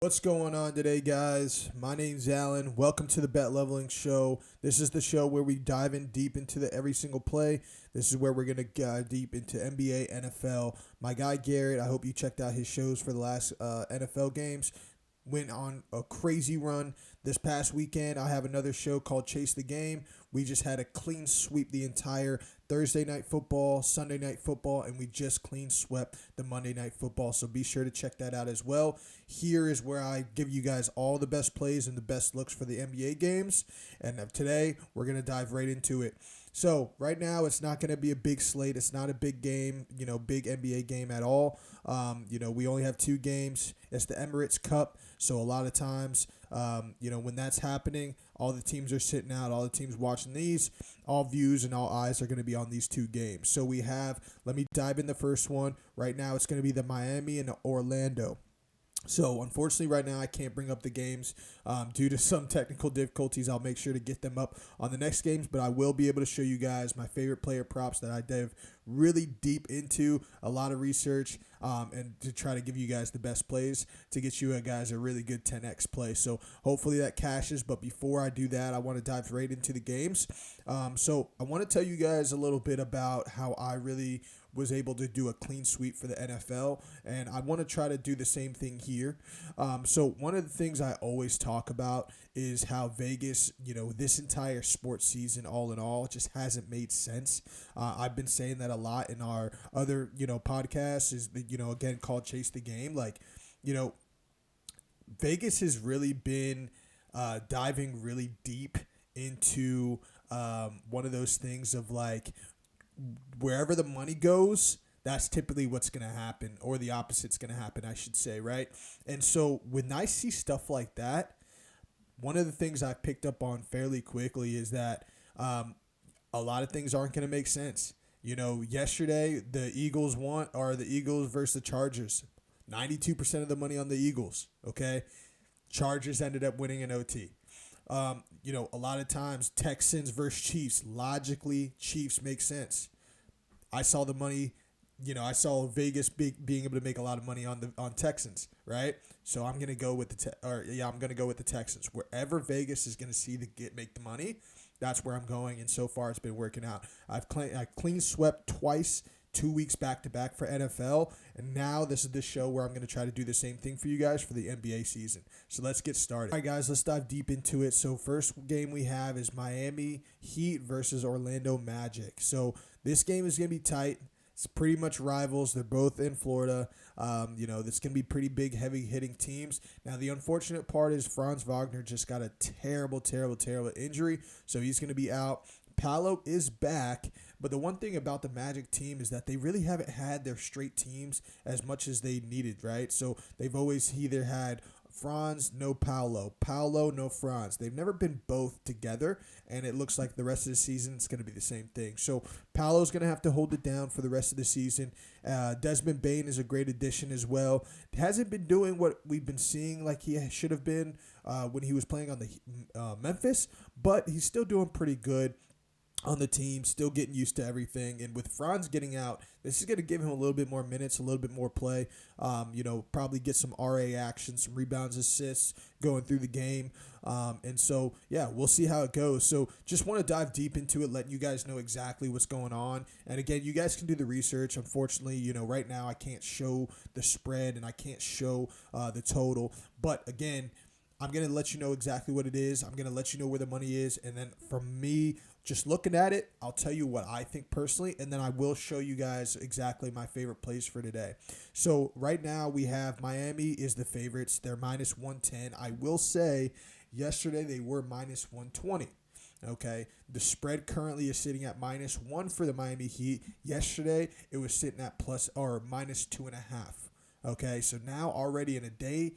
What's going on today, guys? My name's Allan. Welcome to the BetLeveling show. This is the show where we dive in deep into every single play. This is where we're going to dive deep into NBA, NFL. My guy Garrett, I hope you checked out his shows for the last NFL games. Went on a crazy run this past weekend. I have another show called Chase the Game. We just had a clean sweep the entire Thursday night football, Sunday night football, and we just clean swept the Monday night football. So be sure to check that out as well. Here is where I give you guys all the best plays and the best looks for the NBA games. And today we're going to dive right into it. So right now it's not going to be a big slate. It's not a big game, big NBA game at all. We only have two games. It's the Emirates Cup. So a lot of times, when that's happening, all the teams are sitting out, all the teams watching these, all views and all eyes are going to be on these two games. So let me dive in the first one. Right now it's going to be the Miami and the Orlando. So, unfortunately, right now I can't bring up the games due to some technical difficulties. I'll make sure to get them up on the next games, but I will be able to show you guys my favorite player props that I dive really deep into, a lot of research, and to try to give you guys the best plays to get you guys a really good 10x play. So, hopefully that cashes, but before I do that, I want to dive right into the games. So, I want to tell you guys a little bit about how I really was able to do a clean sweep for the NFL, and I want to try to do the same thing here. So one of the things I always talk about is how Vegas, this entire sports season, all in all, just hasn't made sense. I've been saying that a lot in our other, podcasts, is, again, called Chase the Game. Vegas has really been diving really deep into one of those things of wherever the money goes, that's typically what's going to happen, or the opposite's going to happen, I should say, right? And so when I see stuff like that, one of the things I picked up on fairly quickly is that a lot of things aren't going to make sense. Yesterday the Eagles the Eagles versus the Chargers. 92% of the money on the Eagles, okay? Chargers ended up winning in OT. A lot of times Texans versus Chiefs, logically Chiefs make sense. I saw the money, I saw Vegas being able to make a lot of money on Texans, right? So I'm gonna go with the Texans. Wherever Vegas is gonna make the money, that's where I'm going. And so far, it's been working out. I clean swept twice, 2 weeks back to back for NFL, and now this is the show where I'm going to try to do the same thing for you guys for the NBA season. So let's get started. All right, guys, let's dive deep into it. So first game we have is Miami Heat versus Orlando Magic. So this game is going to be tight. It's pretty much rivals. They're both in Florida. This can be pretty big, heavy-hitting teams. Now, the unfortunate part is Franz Wagner just got a terrible, terrible, terrible injury, so he's going to be out. Paolo is back, but the one thing about the Magic team is that they really haven't had their straight teams as much as they needed, right? So they've always either had Franz, no Paolo, Paolo, no Franz. They've never been both together, and it looks like the rest of the season it's going to be the same thing. So Paolo's going to have to hold it down for the rest of the season. Desmond Bane is a great addition as well. Hasn't been doing what we've been seeing like he should have been when he was playing on the Memphis, but he's still doing pretty good on the team, still getting used to everything. And with Franz getting out, this is going to give him a little bit more minutes, a little bit more play, probably get some RA action, some rebounds, assists going through the game. And so, yeah, we'll see how it goes. So just want to dive deep into it, letting you guys know exactly what's going on. And again, you guys can do the research. Unfortunately, right now I can't show the spread and I can't show the total. But again, I'm going to let you know exactly what it is. I'm going to let you know where the money is. And then from me, just looking at it, I'll tell you what I think personally, and then I will show you guys exactly my favorite plays for today. So right now we have Miami is the favorites. They're minus 110. I will say yesterday they were minus 120. Okay, the spread currently is sitting at -1 for the Miami Heat. Yesterday it was sitting at minus 2.5. Okay, so now already in a day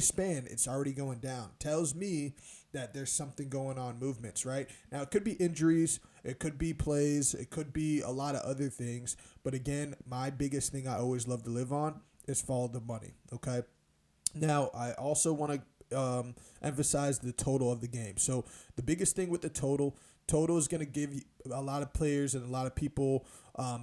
span, it's already going down. Tells me that there's something going on, movements, right? Now, it could be injuries, it could be plays, it could be a lot of other things. But again, my biggest thing I always love to live on is follow the money, okay? Now, I also want to emphasize the total of the game. So the biggest thing with the total, Total is going to give you a lot of players and a lot of people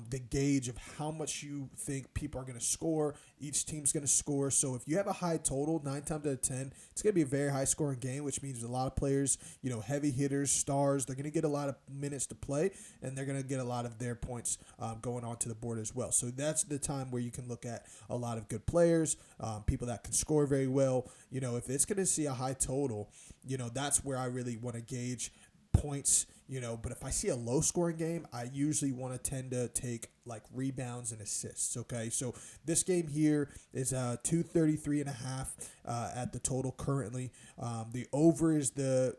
the gauge of how much you think people are going to score. Each team's going to score. So if you have a high total, 9 times out of 10, it's going to be a very high scoring game, which means a lot of players, heavy hitters, stars, they're going to get a lot of minutes to play, and they're going to get a lot of their points going onto the board as well. So that's the time where you can look at a lot of good players, people that can score very well. If it's going to see a high total, that's where I really want to gauge points, but if I see a low scoring game, I usually want to tend to take like rebounds and assists. Okay. So this game here is 233.5 at the total currently. The over is the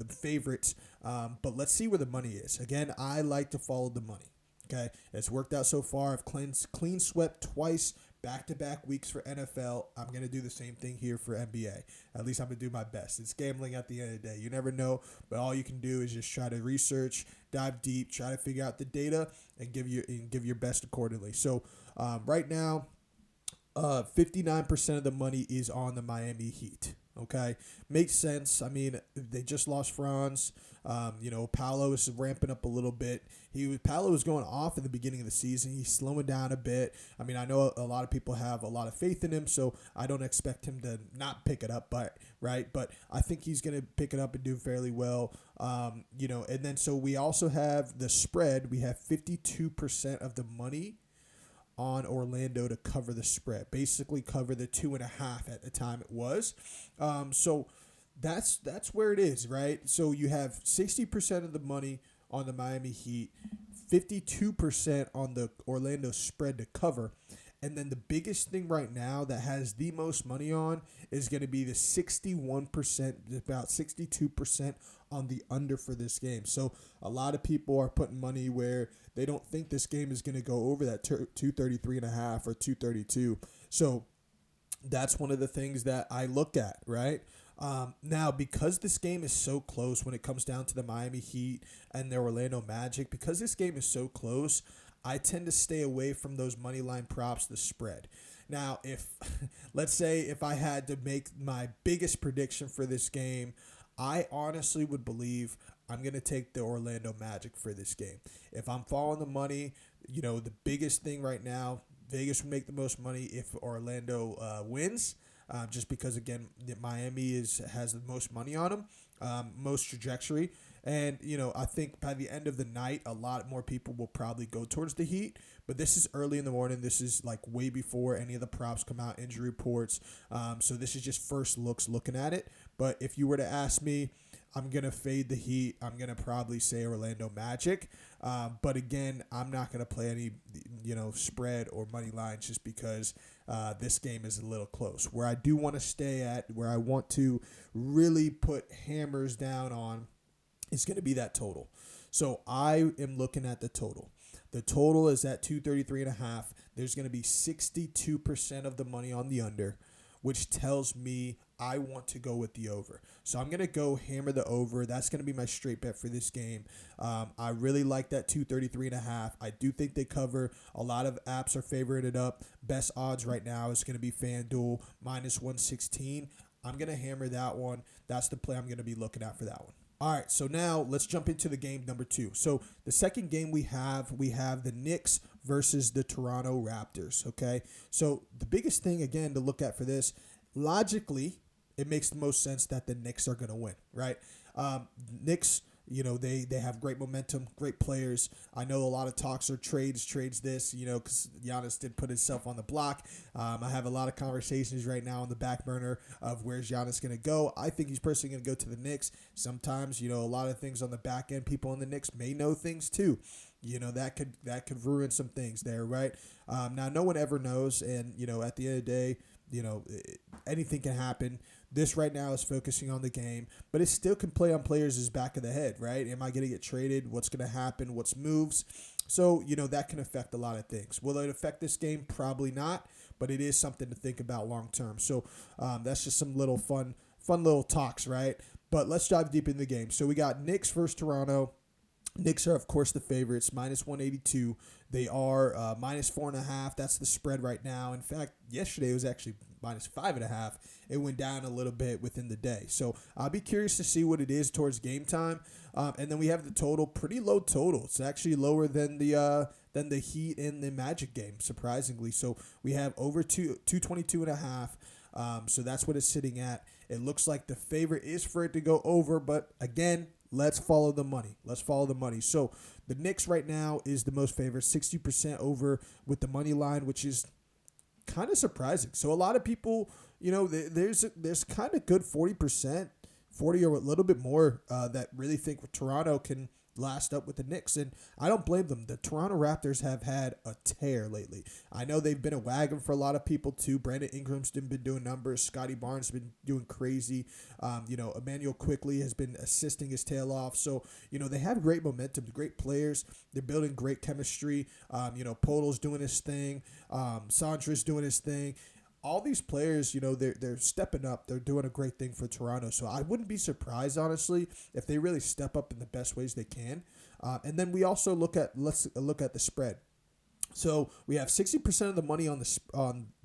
favorites. But let's see where the money is. Again, I like to follow the money. Okay. It's worked out so far. I've clean swept twice. Back-to-back weeks for NFL. I'm going to do the same thing here for NBA. At least I'm going to do my best. It's gambling at the end of the day. You never know, but all you can do is just try to research, dive deep, try to figure out the data, and give your best accordingly. So right now, 59% of the money is on the Miami Heat. Okay, makes sense. I mean, they just lost Franz. Paolo is ramping up a little bit. Paolo was going off in the beginning of the season. He's slowing down a bit. I mean, I know a lot of people have a lot of faith in him, so I don't expect him to not pick it up. But I think he's going to pick it up and do fairly well. And then so we also have the spread. We have 52% of the money on Orlando to cover the spread, basically cover the 2.5 at the time it was. So that's where it is, right? So you have 60% of the money on the Miami Heat, 52% on the Orlando spread to cover. And then the biggest thing right now that has the most money on is going to be the 61%, about 62% on the under for this game. So a lot of people are putting money where they don't think this game is going to go over that 233.5 or 232. So that's one of the things that I look at, right? Now, because this game is so close when it comes down to the Miami Heat and the Orlando Magic, because this game is so close, I tend to stay away from those money line props, the spread. Now, let's say if I had to make my biggest prediction for this game, I honestly would believe I'm going to take the Orlando Magic for this game. If I'm following the money, the biggest thing right now, Vegas would make the most money if Orlando wins. Just because, again, Miami has the most money on them, most trajectory. And, I think by the end of the night, a lot more people will probably go towards the Heat. But this is early in the morning. This is like way before any of the props come out, injury reports. So this is just first looking at it. But if you were to ask me, I'm going to fade the Heat. I'm going to probably say Orlando Magic. But again, I'm not going to play any, spread or money lines just because this game is a little close. Where I do want to stay at, where I want to really put hammers down on, is going to be that total. So I am looking at the total. The total is at 233.5. There's going to be 62% of the money on the under, which tells me I want to go with the over. So I'm going to go hammer the over. That's going to be my straight bet for this game. I really like that 233.5. I do think they cover. A lot of apps are favoring it up. Best odds right now is going to be FanDuel -116. I'm going to hammer that one. That's the play I'm going to be looking at for that one. All right, so now let's jump into the game number 2. So the second game we have the Knicks versus the Toronto Raptors, okay? So the biggest thing, again, to look at for this, logically, it makes the most sense that the Knicks are going to win, right? Knicks, they have great momentum, great players. I know a lot of talks are trades this, because Giannis did put himself on the block. I have a lot of conversations right now on the back burner of where's Giannis going to go. I think he's personally going to go to the Knicks. Sometimes, a lot of things on the back end, people in the Knicks may know things too. That could ruin some things there, right? Now, no one ever knows, and, at the end of the day, anything can happen. This right now is focusing on the game, but it still can play on players' back of the head, right? Am I going to get traded? What's going to happen? What's moves? So, that can affect a lot of things. Will it affect this game? Probably not, but it is something to think about long term. So that's just some little fun little talks, right? But let's dive deep into the game. So we got Knicks versus Toronto. Knicks are, of course, the favorites, -182. They are -4.5. That's the spread right now. In fact, yesterday it was actually minus 5.5. It went down a little bit within the day. So I'll be curious to see what it is towards game time. And then we have the total, pretty low total. It's actually lower than the Heat and the Magic game, surprisingly. So we have over 222.5. So that's what it's sitting at. It looks like the favorite is for it to go over, but again, let's follow the money. Let's follow the money. So the Knicks right now is the most favorite, 60% over with the money line, which is kind of surprising. So a lot of people, there's kind of good 40%, 40 or a little bit more that really think Toronto can last up with the Knicks, and I don't blame them. The Toronto Raptors have had a tear lately. I know they've been a wagon for a lot of people too. Brandon Ingram's been doing numbers. Scotty Barnes has been doing crazy. Emmanuel Quickly has been assisting his tail off. So, they have great momentum, great players. They're building great chemistry. Polo's doing his thing. Sandra's doing his thing. All these players, they're stepping up. They're doing a great thing for Toronto. So I wouldn't be surprised, honestly, if they really step up in the best ways they can. And then we also let's look at the spread. So we have 60% of the money on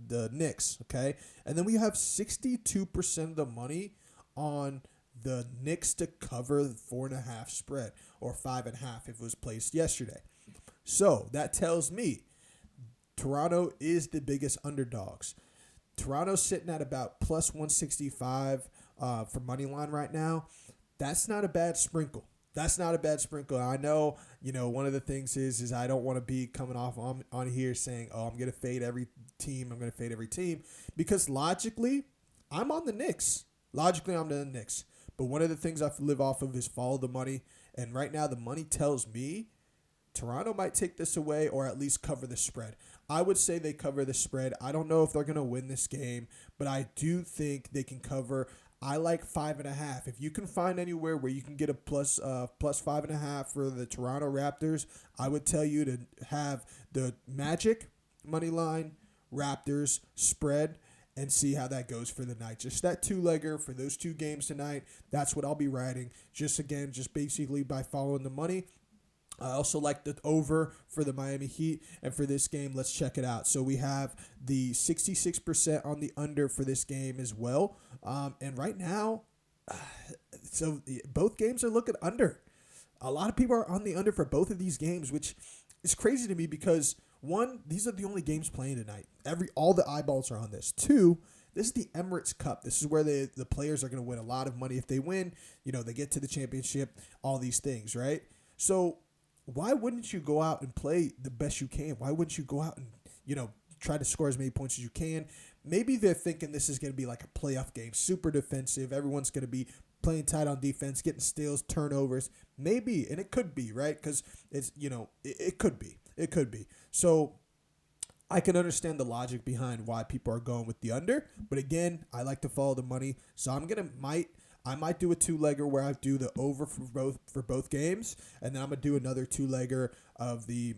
the Knicks, okay? And then we have 62% of the money on the Knicks to cover the 4.5 spread, or 5.5 if it was placed yesterday. So that tells me Toronto is the biggest underdogs. Toronto's sitting at about plus 165 for money line right now. That's not a bad sprinkle. I know, one of the things is I don't want to be coming off on here saying, oh, I'm going to fade every team. Because logically, I'm on the Knicks. But one of the things I live off of is follow the money. And right now, the money tells me Toronto might take this away or at least cover the spread. I would say they cover the spread. I don't know if they're going to win this game, but I do think they can cover. I like 5.5. If you can find anywhere where you can get a plus 5.5 for the Toronto Raptors, I would tell you to have the Magic money line, Raptors spread, and see how that goes for the night. Just that two-legger for those two games tonight. That's what I'll be riding. Just basically by following the money. I also like the over for the Miami Heat. And for this game, let's check it out. So we have the 66% on the under for this game as well. And right now, so both games are looking under. A lot of people are on the under for both of these games, which is crazy to me because, one, these are the only games playing tonight. All the eyeballs are on this. Two, this is the Emirates Cup. This is where the players are going to win a lot of money. If they win, they get to the championship, all these things, right? So why wouldn't you go out and play the best you can? Why wouldn't you go out and, try to score as many points as you can? Maybe they're thinking this is going to be like a playoff game, super defensive. Everyone's going to be playing tight on defense, getting steals, turnovers. Maybe, and it could be, right? Because it's, it could be. It could be. So I can understand the logic behind why people are going with the under. But again, I like to follow the money. So I might do a two-legger where I do the over for both games, and then I'm going to do another two-legger of the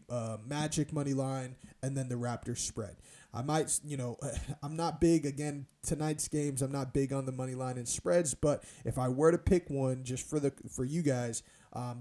Magic money line and then the Raptors spread. I might, I'm not big, again, tonight's games, I'm not big on the money line and spreads, but if I were to pick one just for you guys,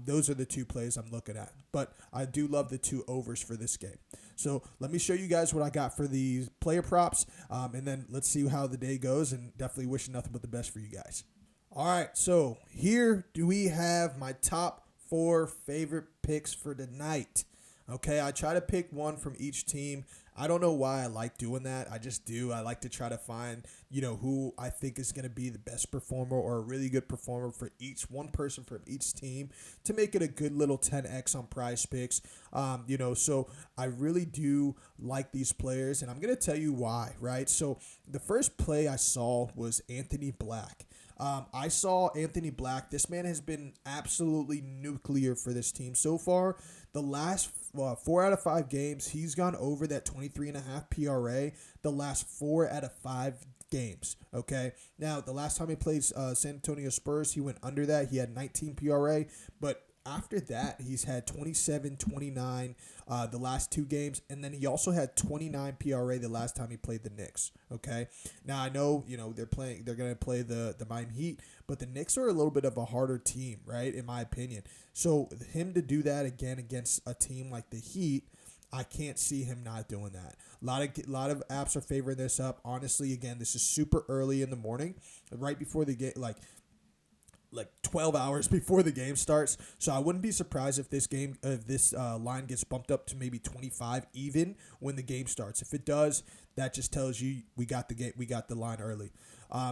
those are the two plays I'm looking at. But I do love the two overs for this game. So let me show you guys what I got for these player props, and then let's see how the day goes, and definitely wishing nothing but the best for you guys. All right, so here do we have my top 4 favorite picks for tonight. Okay, I try to pick one from each team. I don't know why I like doing that. I just do. I like to try to find, who I think is going to be the best performer or a really good performer for one person from each team to make it a good little 10x on Prize Picks. So I really do like these players, and I'm going to tell you why, right? So the first play I saw was Anthony Black. I saw Anthony Black. This man has been absolutely nuclear for this team so far. The last 4 out of 5 games, he's gone over that 23.5 PRA. The last 4 out of 5 games, okay? Now, the last time he played San Antonio Spurs, he went under that. He had 19 PRA, but after that, he's had 27, 29 the last 2 games, and then he also had 29 PRA the last time he played the Knicks, okay? Now, I know, they're going to play the Miami Heat, but the Knicks are a little bit of a harder team, right, in my opinion. So him to do that again against a team like the Heat, I can't see him not doing that. A lot of apps are favoring this up. Honestly, again, this is super early in the morning, right before the game, like 12 hours before the game starts. So I wouldn't be surprised if this line gets bumped up to maybe 25 even when the game starts. If it does, that just tells you we got the line early.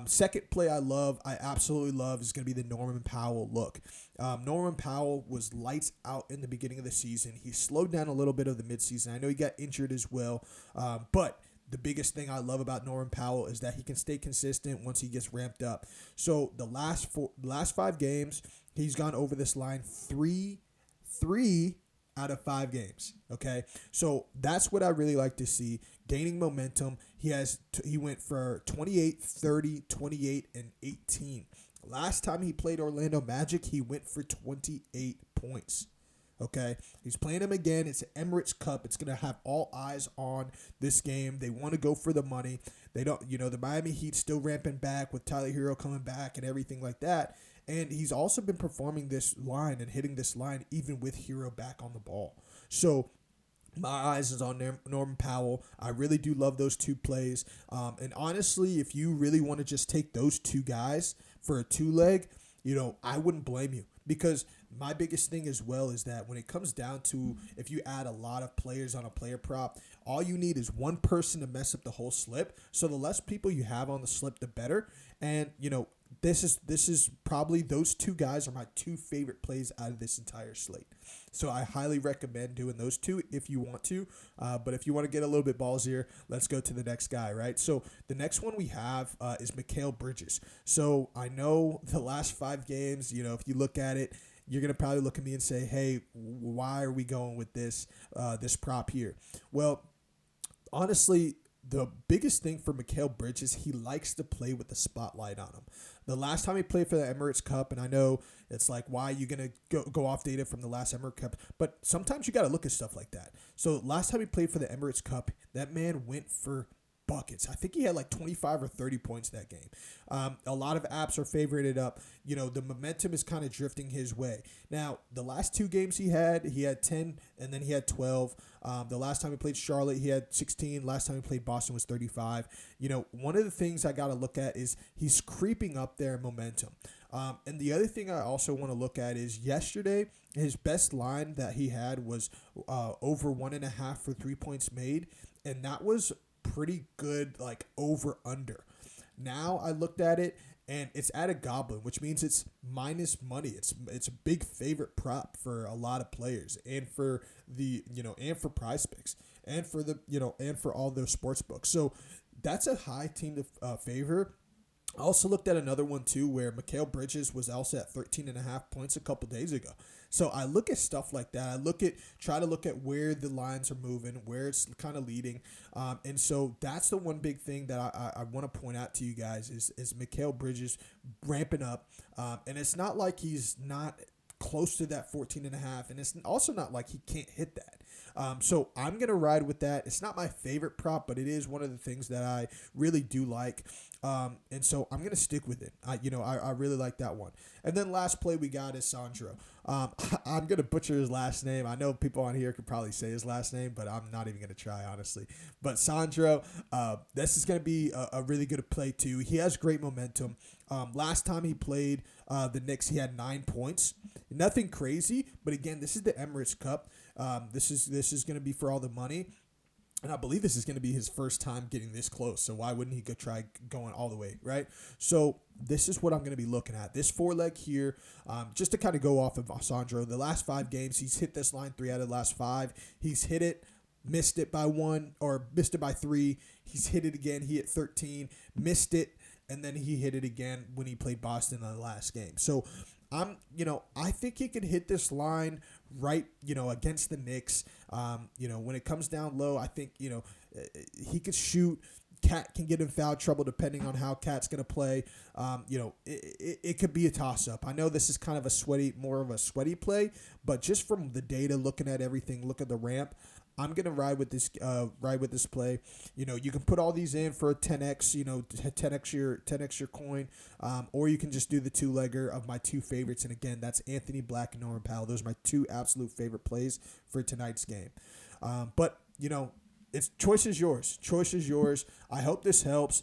Second play I absolutely love is going to be the Norman Powell look. Norman Powell was lights out in the beginning of the season. He slowed down a little bit of the midseason. I know he got injured as well, but the biggest thing I love about Norman Powell is that he can stay consistent once he gets ramped up. So the last 5 games, he's gone over this line three out of 5 games. Okay, so that's what I really like to see. Gaining momentum. He went for 28, 30, 28, and 18. Last time he played Orlando Magic, he went for 28 points. Okay, he's playing him again. It's an Emirates Cup. It's going to have all eyes on this game. They want to go for the money. They don't, the Miami Heat still ramping back with Tyler Hero coming back and everything like that. And he's also been performing this line and hitting this line even with Hero back on the ball. So my eyes is on Norman Powell. I really do love those 2 plays. And honestly, if you really want to just take those 2 guys for a 2-leg, I wouldn't blame you, because my biggest thing as well is that when it comes down to if you add a lot of players on a player prop, all you need is one person to mess up the whole slip. So the less people you have on the slip, the better. And, this is probably those 2 guys are my 2 favorite plays out of this entire slate. So I highly recommend doing those 2 if you want to. But if you want to get a little bit ballsier, let's go to the next guy, right? So the next one we have is Mikal Bridges. So I know the last 5 games, if you look at it, you're going to probably look at me and say, hey, why are we going with this prop here? Well, honestly, the biggest thing for Mikal Bridges, he likes to play with the spotlight on him. The last time he played for the Emirates Cup, and I know it's like, why are you going to go off data from the last Emirates Cup? But sometimes you got to look at stuff like that. So last time he played for the Emirates Cup, that man went for buckets. I think he had like 25 or 30 points that game. A lot of apps are favoring it up. The momentum is kind of drifting his way. Now, the last 2 games he had 10 and then he had 12. The last time he played Charlotte, he had 16. Last time he played Boston was 35. One of the things I got to look at is he's creeping up there in momentum. And the other thing I also want to look at is yesterday, his best line that he had was over 1.5 for 3 points made. And that was pretty good, like over under. Now I looked at it and it's at a goblin, which means it's minus money. It's a big favorite prop for a lot of players and for the and for prize picks and for the and for all those sports books. So that's a high team to favor. I also looked at another one too where Mikal Bridges was also at 13.5 points a couple days ago. So I look at stuff like that. Try to look at where the lines are moving, where it's kind of leading. And so that's the one big thing that I want to point out to you guys is Mikal Bridges ramping up. And it's not like he's not close to that 14.5, and it's also not like he can't hit that. So I'm going to ride with that. It's not my favorite prop, but it is one of the things that I really do like. And so I'm going to stick with it. I really like that one. And then last play we got is Sandro. I'm going to butcher his last name. I know people on here could probably say his last name, but I'm not even going to try, honestly. But Sandro, this is going to be a really good play too. He has great momentum. Last time he played the Knicks, he had 9 points. Nothing crazy, but again, this is the Emirates Cup. This is going to be for all the money. And I believe this is going to be his first time getting this close. So why wouldn't he go try going all the way, right? So this is what I'm going to be looking at. This 4-leg here, just to kind of go off of Sandro, the last 5 games, he's hit this line 3 out of the last 5. He's hit it, missed it by 1, or missed it by 3. He's hit it again. He hit 13, missed it, and then he hit it again when he played Boston in the last game. So I think he could hit this line right, against the Knicks. When it comes down low, I think, he could shoot. Cat can get in foul trouble depending on how Cat's going to play. It could be a toss-up. I know this is kind of more of a sweaty play, but just from the data, looking at everything, look at the ramp, I'm gonna ride with this play. You can put all these in for a 10x, 10x your coin, or you can just do the 2-legger of my 2 favorites. And again, that's Anthony Black and Norman Powell. Those are my 2 absolute favorite plays for tonight's game. But, it's choice is yours. Choice is yours. I hope this helps.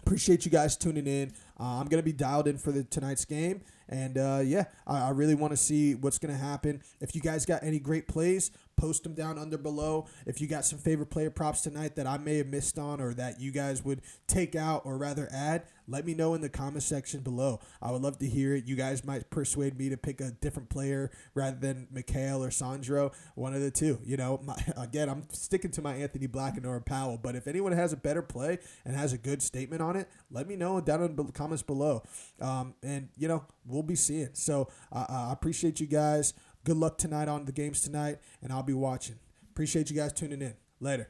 Appreciate you guys tuning in. I'm going to be dialed in for tonight's game. And, I really want to see what's going to happen. If you guys got any great plays, post them down under below. If you got some favorite player props tonight that I may have missed on or that you guys would take out or rather add, let me know in the comment section below. I would love to hear it. You guys might persuade me to pick a different player rather than Mikhail or Sandro, one of the two. Again, I'm sticking to my Anthony Black and Norman Powell, but if anyone has a better play and has a good statement on it, let me know down in the comments below. We'll be seeing. So I appreciate you guys. Good luck tonight on the games tonight, and I'll be watching. Appreciate you guys tuning in. Later.